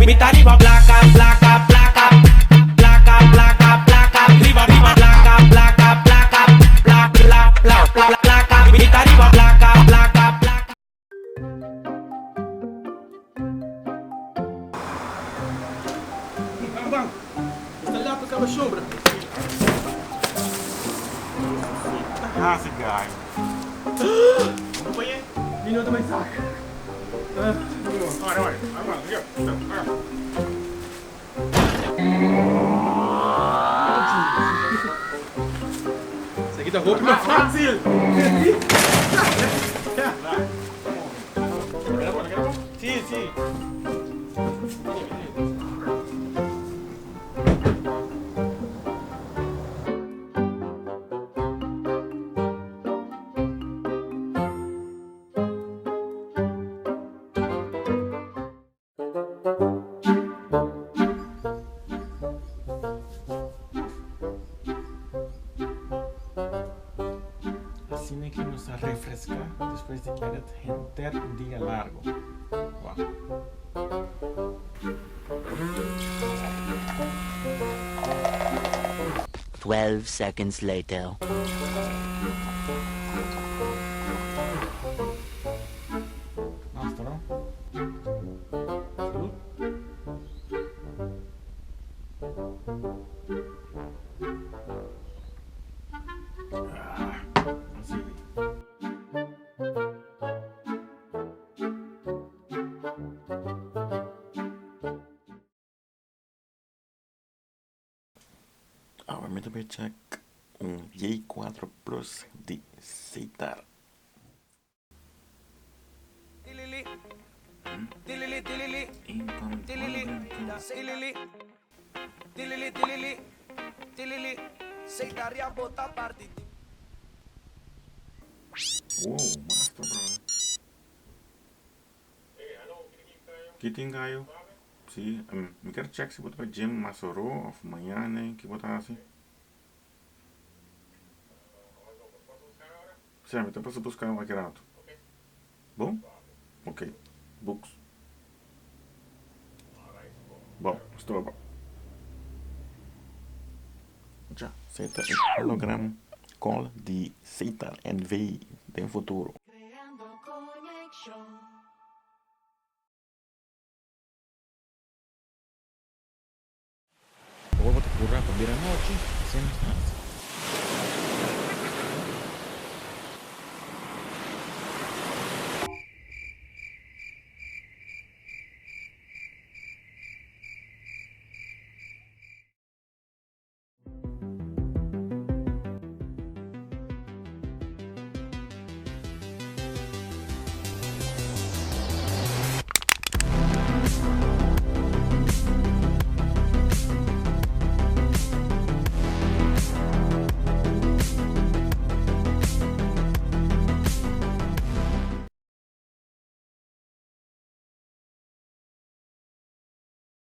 mitad arriba, placa, placa, placa, placa, placa, placa, arriba, arriba, placa, placa, placa, placa, placa, placa, placa, mitad arriba, placa, placa, placa. Bang, installato cava sombra. Ah, esse guy. Ano ba yan? Minuto may sak. Zeg je dat hoop je fácil? Sí, sí. Cine que nos refresca después de edit enter un día largo. Wow. 12 seconds later. Basta, no? Salud. Así. Ahora me voy a check un J4 Plus de Zeitar. Tilili, tilili, tilili, tilili, tilili, tilili, tilili, tilili, Zeitar a botar parte. Wow, basta, brother. Kiting kayo? Sí, me quero check se botar para gym Masoro ou amanhã, né? Que botar assim. Sim, então posso buscar um maquinato. Bom? Ok. Books. Bom, estou bom. Já, Zeitar holograma call de Zeitar NV tem futuro. Creando conexión. Luego te ocurra por noche, hacemos